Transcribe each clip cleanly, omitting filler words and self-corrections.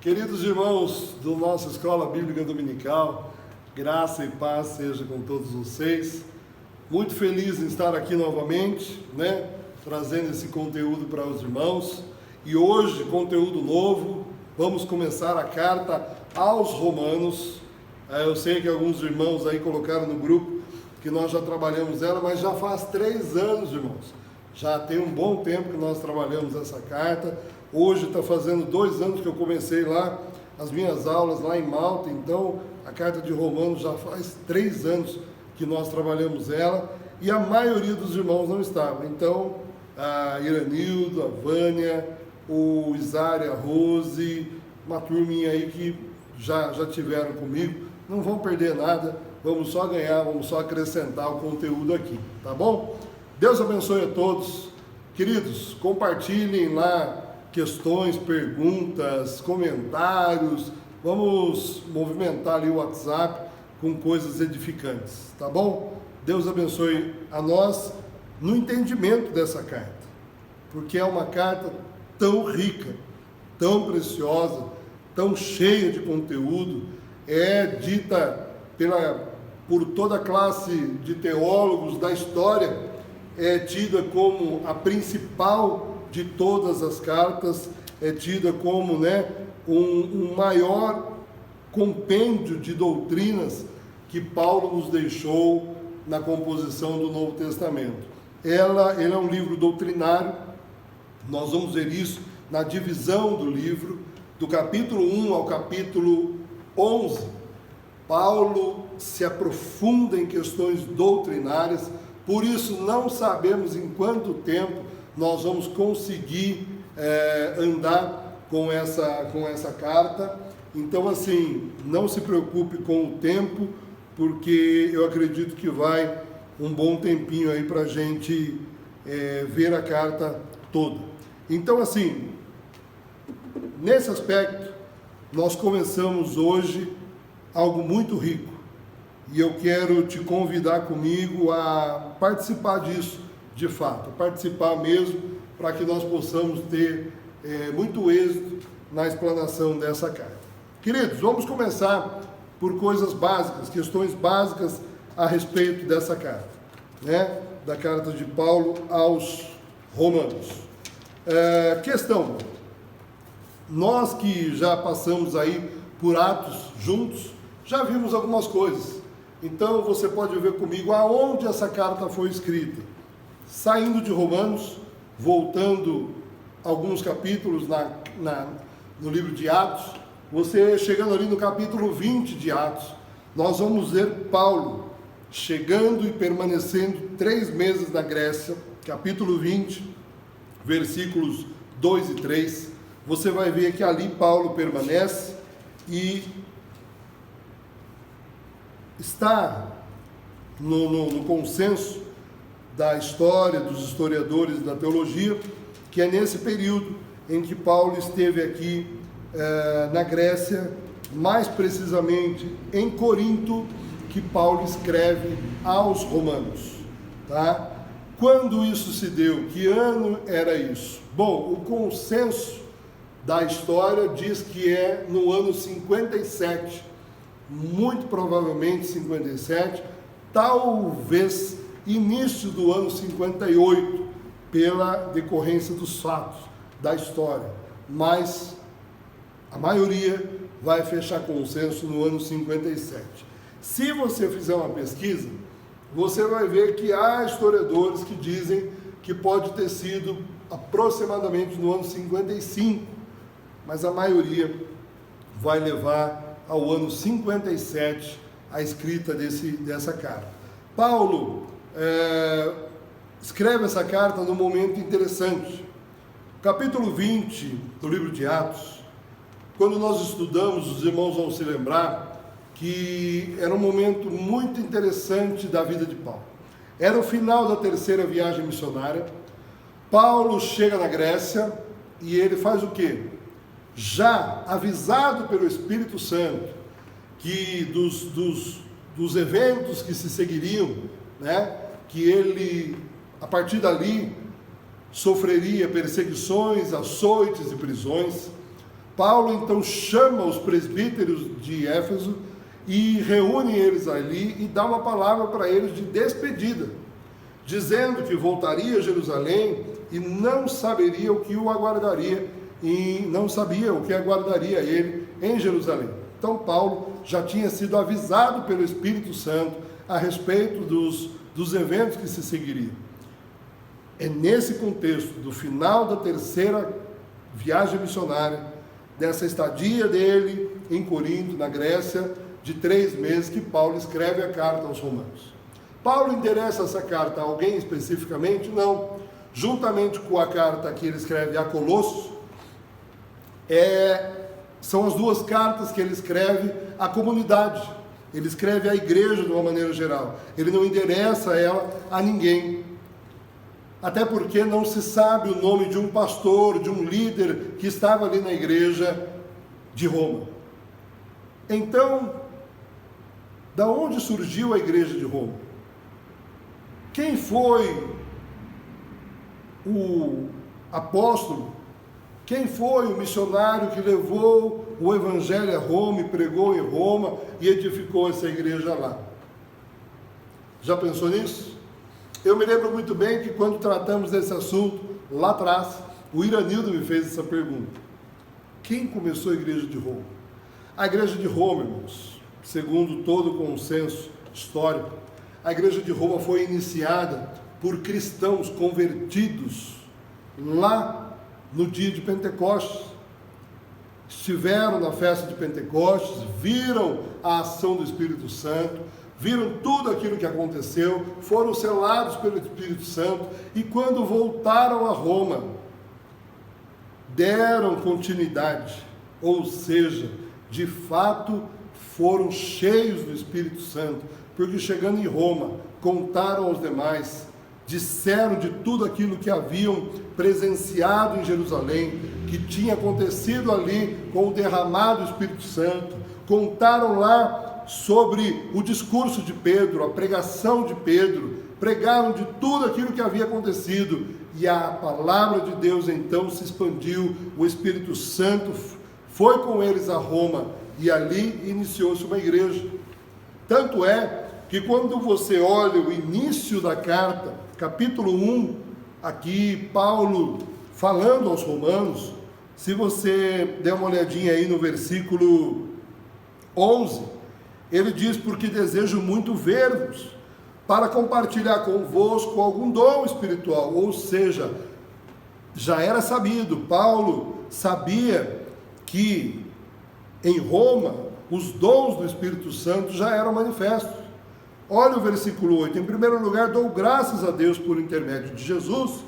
Queridos irmãos do nossa Escola Bíblica Dominical, graça e paz seja com todos vocês. Muito feliz em estar aqui novamente, trazendo esse conteúdo para os irmãos. E hoje, conteúdo novo, vamos começar a carta aos Romanos. Eu sei que alguns irmãos aí colocaram no grupo que nós já trabalhamos ela, mas já faz 3 anos, irmãos. Já tem um bom tempo que nós trabalhamos essa carta. Hoje está fazendo 2 anos que eu comecei lá as minhas aulas lá em Malta, então a carta de Romanos já faz 3 anos que nós trabalhamos ela, e a maioria dos irmãos não estava. Então, a Iranildo, a Vânia, o Isária, a Rose, uma turminha aí que já tiveram comigo, não vão perder nada, vamos só ganhar, vamos só acrescentar o conteúdo aqui, tá bom? Deus abençoe a todos. Queridos, compartilhem lá questões, perguntas, comentários, vamos movimentar ali o WhatsApp com coisas edificantes, tá bom? Deus abençoe a nós no entendimento dessa carta, porque é uma carta tão rica, tão preciosa, tão cheia de conteúdo, é dita por toda a classe de teólogos da história, é tida como a principal de todas as cartas, é tida como um maior compêndio de doutrinas que Paulo nos deixou na composição do Novo Testamento. Ele é um livro doutrinário, nós vamos ver isso na divisão do livro, do capítulo 1 ao capítulo 11, Paulo se aprofunda em questões doutrinárias, por isso não sabemos em quanto tempo nós vamos conseguir andar com essa carta. Então, assim, não se preocupe com o tempo, porque eu acredito que vai um bom tempinho aí para a gente ver a carta toda. Então, assim, nesse aspecto, nós começamos hoje algo muito rico, e eu quero te convidar comigo a participar disso, de fato, participar mesmo, para que nós possamos ter muito êxito na explanação dessa carta. Queridos, vamos começar por coisas básicas, questões básicas a respeito dessa carta, da carta de Paulo aos Romanos. Questão, nós que já passamos aí por Atos juntos, já vimos algumas coisas. Então você pode ver comigo aonde essa carta foi escrita. Saindo de Romanos, voltando alguns capítulos no livro de Atos, você chegando ali no capítulo 20 de Atos, nós vamos ver Paulo chegando e permanecendo 3 meses na Grécia, capítulo 20, versículos 2 e 3, você vai ver que ali Paulo permanece e está no consenso da história, dos historiadores da teologia, que é nesse período em que Paulo esteve aqui na Grécia, mais precisamente em Corinto, que Paulo escreve aos Romanos, tá? Quando isso se deu? Que ano era isso? Bom, o consenso da história diz que é no ano 57, muito provavelmente 57, talvez início do ano 58, pela decorrência dos fatos da história, mas a maioria vai fechar consenso no ano 57. Se você fizer uma pesquisa, você vai ver que há historiadores que dizem que pode ter sido aproximadamente no ano 55, mas a maioria vai levar ao ano 57 a escrita dessa carta. Paulo escreve essa carta num momento interessante. Capítulo 20 do livro de Atos, quando nós estudamos, os irmãos vão se lembrar que era um momento muito interessante da vida de Paulo. Era o final da 3ª viagem missionária. Paulo chega na Grécia e ele faz o quê? Já avisado pelo Espírito Santo que dos eventos que se seguiriam, que ele, a partir dali, sofreria perseguições, açoites e prisões, Paulo então chama os presbíteros de Éfeso e reúne eles ali e dá uma palavra para eles de despedida, dizendo que voltaria a Jerusalém e não saberia o que o aguardaria, e não sabia o que aguardaria ele em Jerusalém. Então Paulo já tinha sido avisado pelo Espírito Santo a respeito dos eventos que se seguiriam. É nesse contexto do final da terceira viagem missionária, dessa estadia dele em Corinto, na Grécia, de 3 meses, que Paulo escreve a carta aos Romanos. Paulo interessa essa carta a alguém especificamente? Não. Juntamente com a carta que ele escreve a Colossos, são as 2 cartas que ele escreve à comunidade. Ele escreve à igreja de uma maneira geral. Ele não endereça ela a ninguém. Até porque não se sabe o nome de um pastor, de um líder que estava ali na igreja de Roma. Então, da onde surgiu a igreja de Roma? Quem foi o apóstolo? Quem foi o missionário que levou o evangelho a Roma e pregou em Roma e edificou essa igreja lá? Já pensou nisso? Eu me lembro muito bem que quando tratamos desse assunto, lá atrás, o Iranildo me fez essa pergunta. Quem começou a igreja de Roma? A igreja de Roma, irmãos, segundo todo o consenso histórico, a igreja de Roma foi iniciada por cristãos convertidos lá no dia de Pentecostes. Estiveram na festa de Pentecostes, viram a ação do Espírito Santo, viram tudo aquilo que aconteceu, foram selados pelo Espírito Santo e quando voltaram a Roma, deram continuidade, ou seja, de fato foram cheios do Espírito Santo, porque chegando em Roma, contaram aos demais, disseram de tudo aquilo que haviam presenciado em Jerusalém, que tinha acontecido ali com o derramado Espírito Santo, contaram lá sobre o discurso de Pedro, a pregação de Pedro, pregaram de tudo aquilo que havia acontecido, e a palavra de Deus então se expandiu, o Espírito Santo foi com eles a Roma, e ali iniciou-se uma igreja. Tanto é que quando você olha o início da carta, capítulo 1, aqui Paulo falando aos romanos, se você der uma olhadinha aí no versículo 11, ele diz: porque desejo muito ver-vos, para compartilhar convosco algum dom espiritual. Ou seja, já era sabido, Paulo sabia que em Roma os dons do Espírito Santo já eram manifestos. Olha o versículo 8: em primeiro lugar, dou graças a Deus por intermédio de Jesus,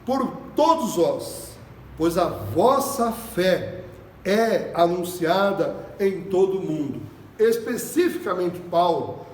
por todos vós, pois a vossa fé é anunciada em todo o mundo. Especificamente Paulo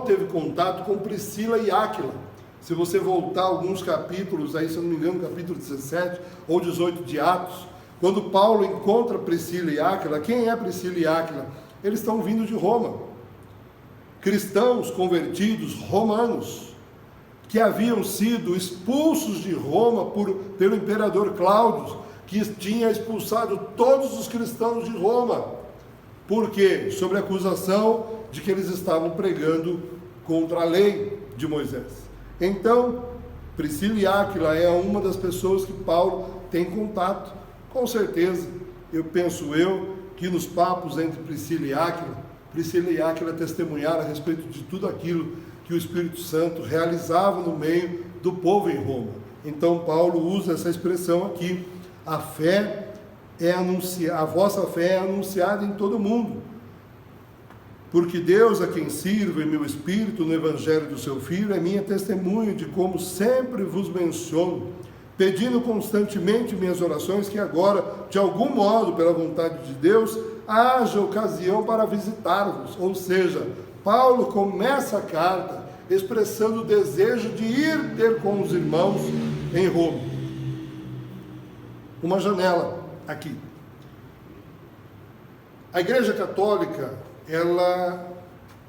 teve contato com Priscila e Áquila. Se você voltar alguns capítulos, aí se eu não me engano, capítulo 17 ou 18 de Atos, quando Paulo encontra Priscila e Áquila, quem é Priscila e Áquila? Eles estão vindo de Roma, cristãos convertidos romanos, que haviam sido expulsos de Roma pelo imperador Cláudio, que tinha expulsado todos os cristãos de Roma. Por quê? Sob a acusação de que eles estavam pregando contra a lei de Moisés. Então, Priscila e Áquila é uma das pessoas que Paulo tem contato. Com certeza, penso que nos papos entre Priscila e Áquila testemunharam a respeito de tudo aquilo que o Espírito Santo realizava no meio do povo em Roma. Então Paulo usa essa expressão aqui: a vossa fé é anunciada em todo o mundo, porque Deus, a quem sirvo em meu espírito no evangelho do seu Filho, é minha testemunha de como sempre vos menciono, pedindo constantemente em minhas orações que agora, de algum modo, pela vontade de Deus, haja ocasião para visitar-vos. Ou seja, Paulo começa a carta expressando o desejo de ir ter com os irmãos em Roma. Uma janela aqui. A Igreja Católica, ela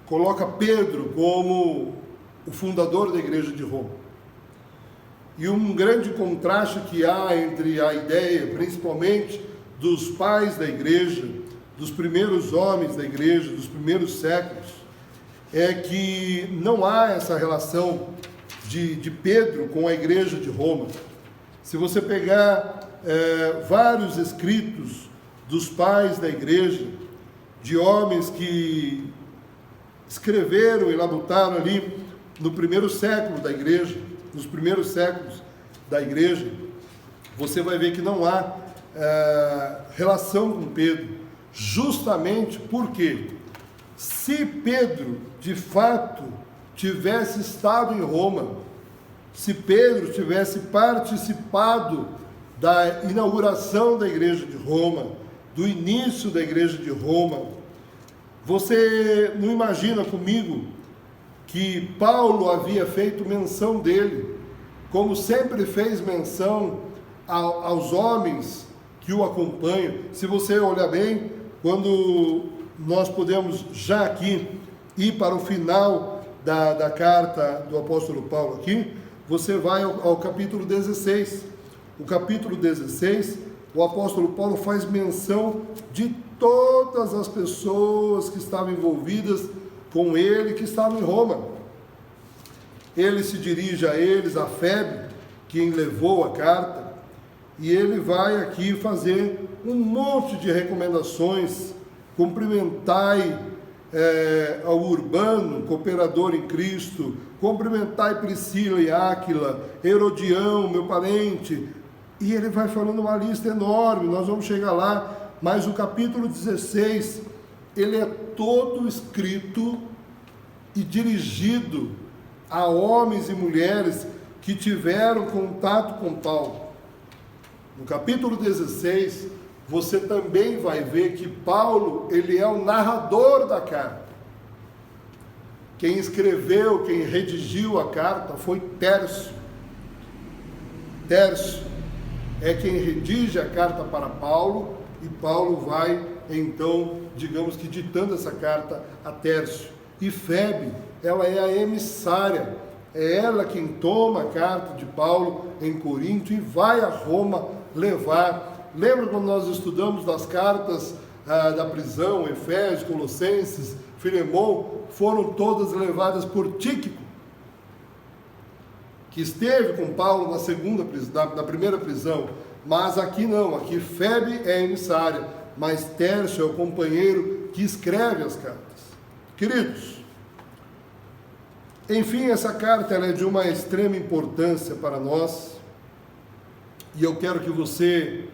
coloca Pedro como o fundador da Igreja de Roma. E um grande contraste que há entre a ideia, principalmente, dos pais da igreja, dos primeiros homens da igreja, dos primeiros séculos, é que não há essa relação de Pedro com a igreja de Roma. Se você pegar vários escritos dos pais da igreja, de homens que escreveram e labutaram ali no primeiro século da igreja, nos primeiros séculos da igreja, você vai ver que não há relação com Pedro, justamente porque se Pedro de fato tivesse estado em Roma, se Pedro tivesse participado da inauguração da igreja de Roma, do início da igreja de Roma, você não imagina comigo que Paulo havia feito menção dele, como sempre fez menção aos homens que o acompanham. Se você olhar bem, quando nós podemos já aqui ir para o final da carta do apóstolo Paulo aqui, você vai ao capítulo 16. O capítulo 16, o apóstolo Paulo faz menção de todas as pessoas que estavam envolvidas com ele, que estavam em Roma. Ele se dirige a eles, a Febe, quem levou a carta, e ele vai aqui fazer um monte de recomendações. Cumprimentai ao Urbano, cooperador em Cristo, cumprimentai Priscila e Áquila, Herodião, meu parente, e ele vai falando uma lista enorme, nós vamos chegar lá, mas o capítulo 16, ele é todo escrito e dirigido a homens e mulheres que tiveram contato com Paulo. No capítulo 16, você também vai ver que Paulo, ele é o narrador da carta. Quem escreveu, quem redigiu a carta foi Tércio. Tércio é quem redige a carta para Paulo, e Paulo vai, então, digamos que ditando essa carta a Tércio. E Febe, ela é a emissária, é ela quem toma a carta de Paulo em Corinto e vai a Roma levar. Lembra quando nós estudamos das cartas da prisão, Efésios, Colossenses, Filemão, foram todas levadas por Tíquico, que esteve com Paulo na primeira prisão, mas aqui não, aqui Febe é a emissária, mas Tércio é o companheiro que escreve as cartas. Queridos, enfim, essa carta ela é de uma extrema importância para nós, e eu quero que você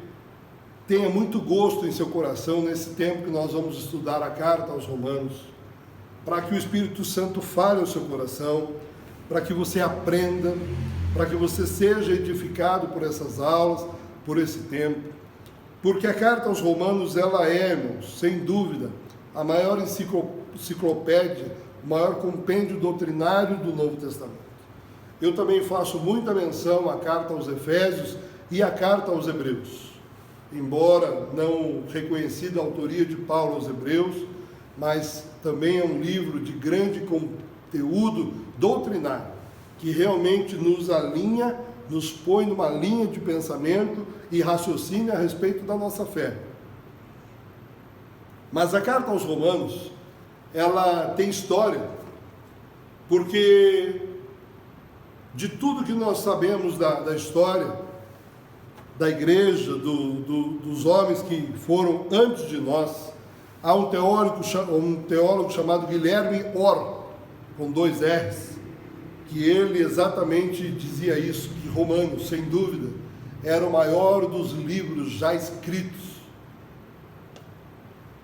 tenha muito gosto em seu coração nesse tempo que nós vamos estudar a carta aos Romanos, para que o Espírito Santo fale ao seu coração, para que você aprenda, para que você seja edificado por essas aulas, por esse tempo, porque a carta aos Romanos, ela é, irmãos, sem dúvida, a maior enciclopédia, o maior compêndio doutrinário do Novo Testamento. Eu também faço muita menção à carta aos Efésios e à carta aos Hebreus, embora não reconhecida a autoria de Paulo aos Hebreus, mas também é um livro de grande conteúdo doutrinário, que realmente nos alinha, nos põe numa linha de pensamento e raciocínio a respeito da nossa fé. Mas a carta aos Romanos, ela tem história, porque de tudo que nós sabemos da história da igreja, dos homens que foram antes de nós, há um teólogo chamado Guilherme Orr, com 2 R's, que ele exatamente dizia isso, que Romanos, sem dúvida, era o maior dos livros já escritos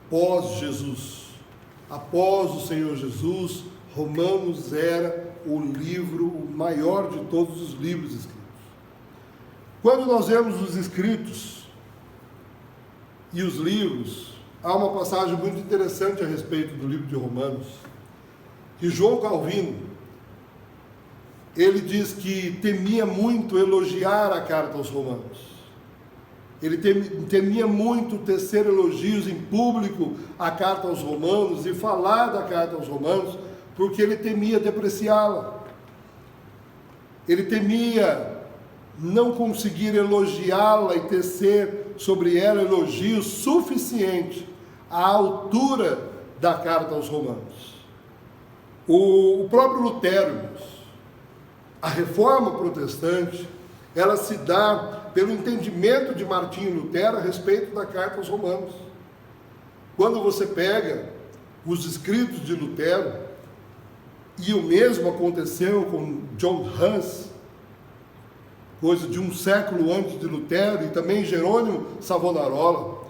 pós-Jesus. Após o Senhor Jesus, Romanos era o livro, o maior de todos os livros escritos. Quando nós vemos os escritos e os livros, há uma passagem muito interessante a respeito do livro de Romanos, que João Calvino, ele diz que temia muito elogiar a carta aos Romanos. Ele temia muito tecer elogios em público à carta aos Romanos e falar da carta aos Romanos, porque ele temia depreciá-la. Ele temia não conseguir elogiá-la e tecer sobre ela elogios suficientes à altura da carta aos Romanos. O próprio Lutero, irmãos, a reforma protestante, ela se dá pelo entendimento de Martinho Lutero a respeito da carta aos Romanos. Quando você pega os escritos de Lutero, e o mesmo aconteceu com John Hus, coisa de um século antes de Lutero, e também Jerônimo Savonarola,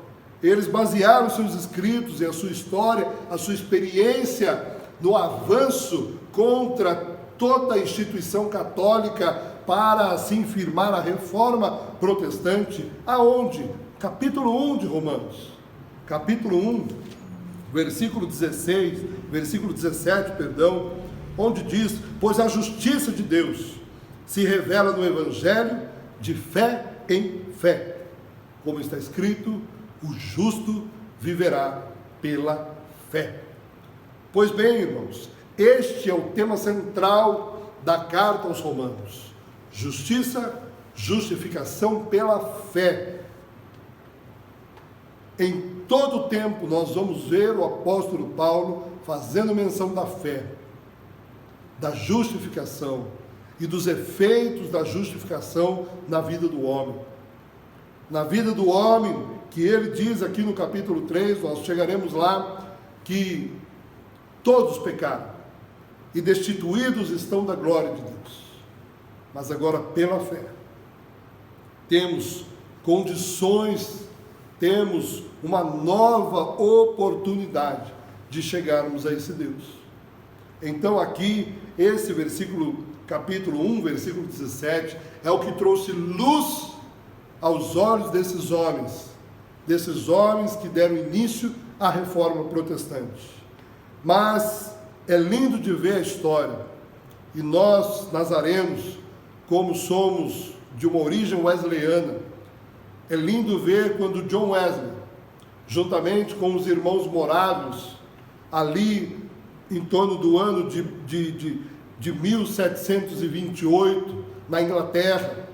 eles basearam seus escritos e a sua história, a sua experiência no avanço contra toda a instituição católica para assim firmar a reforma protestante. Aonde? Capítulo 1 de Romanos. Capítulo 1, versículo 16, versículo 17, perdão, onde diz: pois a justiça de Deus se revela no Evangelho de fé em fé. Como está escrito, o justo viverá pela fé. Pois bem, irmãos, este é o tema central da carta aos Romanos. Justiça, justificação pela fé. Em todo o tempo nós vamos ver o apóstolo Paulo fazendo menção da fé, da justificação e dos efeitos da justificação na vida do homem. Na vida do homem, que ele diz aqui no capítulo 3, nós chegaremos lá, que todos pecaram e destituídos estão da glória de Deus. Mas agora, pela fé, temos condições, temos uma nova oportunidade de chegarmos a esse Deus. Então aqui, esse versículo, capítulo 1, versículo 17, é o que trouxe luz aos olhos desses homens que deram início à reforma protestante. Mas é lindo de ver a história, e nós, nazarenos, como somos de uma origem wesleyana, é lindo ver quando John Wesley, juntamente com os irmãos morávios, ali em torno do ano de 1728, na Inglaterra,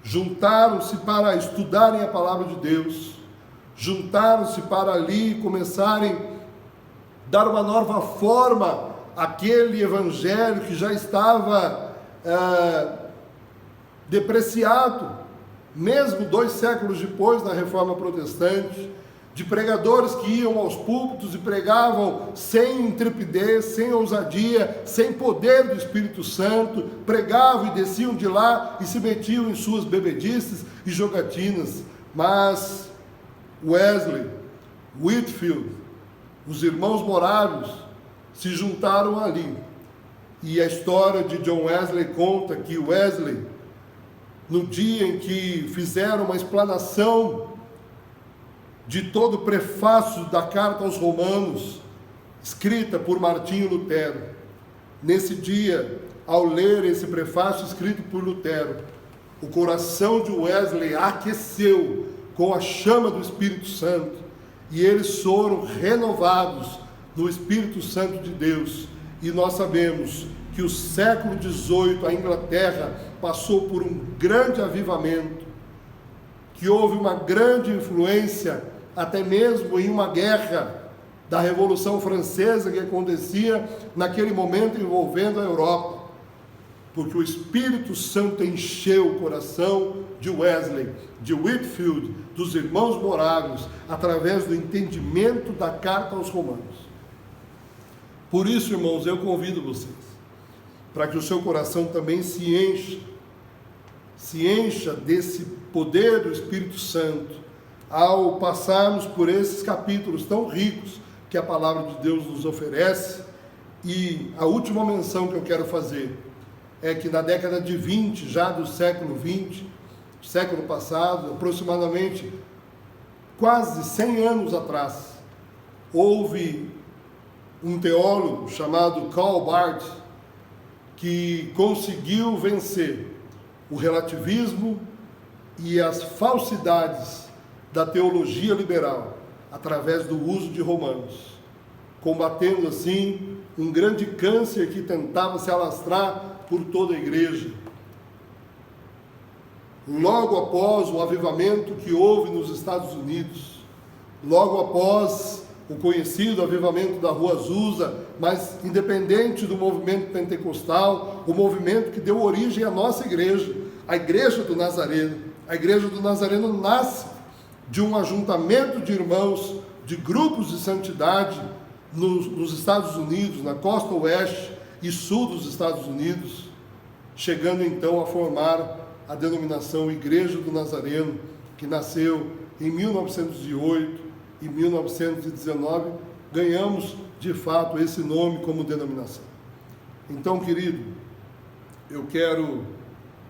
juntaram-se para estudarem a palavra de Deus, juntaram-se para ali começarem a dar uma nova forma àquele evangelho que já estava depreciado, mesmo 2 séculos depois da Reforma Protestante, de pregadores que iam aos púlpitos e pregavam sem intrepidez, sem ousadia, sem poder do Espírito Santo, pregavam e desciam de lá e se metiam em suas bebedices e jogatinas. Mas Wesley, Whitefield, os irmãos morávios se juntaram ali. E a história de John Wesley conta que Wesley, no dia em que fizeram uma explanação de todo o prefácio da carta aos Romanos, escrita por Martinho Lutero, nesse dia, ao ler esse prefácio escrito por Lutero, o coração de Wesley aqueceu com a chama do Espírito Santo, e eles foram renovados no Espírito Santo de Deus. E nós sabemos que o século XVIII, a Inglaterra passou por um grande avivamento, que houve uma grande influência, até mesmo em uma guerra da Revolução Francesa que acontecia naquele momento envolvendo a Europa, porque o Espírito Santo encheu o coração de Wesley, de Whitefield, dos irmãos morávios, através do entendimento da carta aos Romanos. Por isso, irmãos, eu convido vocês, para que o seu coração também se encha desse poder do Espírito Santo, ao passarmos por esses capítulos tão ricos que a palavra de Deus nos oferece. E a última menção que eu quero fazer é que na década de 20, já do século 20, século passado, aproximadamente quase 100 anos atrás, houve um teólogo chamado Karl Barth, que conseguiu vencer o relativismo e as falsidades da teologia liberal através do uso de Romanos, combatendo assim um grande câncer que tentava se alastrar por toda a igreja. logo após o avivamento que houve nos Estados Unidos, logo após o conhecido avivamento da Rua Azusa, mas independente do movimento pentecostal, o movimento que deu origem à nossa igreja, a Igreja do Nazareno. A Igreja do Nazareno nasce de um ajuntamento de irmãos, de grupos de santidade nos Estados Unidos, na costa oeste e sul dos Estados Unidos, chegando então a formar a denominação Igreja do Nazareno, que nasceu em 1908 e 1919, ganhamos de fato esse nome como denominação. Então, querido, eu quero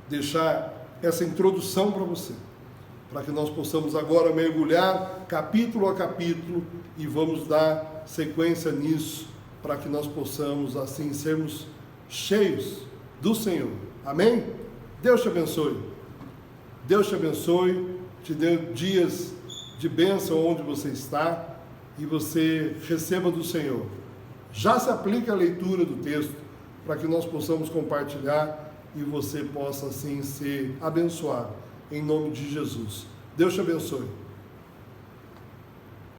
deixar essa introdução para você, para que nós possamos agora mergulhar capítulo a capítulo e vamos dar sequência nisso, para que nós possamos assim sermos cheios do Senhor. Amém? Deus te abençoe. Deus te abençoe, te dê dias de bênção onde você está e você receba do Senhor. Já se aplica a leitura do texto para que nós possamos compartilhar e você possa assim ser abençoado em nome de Jesus. Deus te abençoe.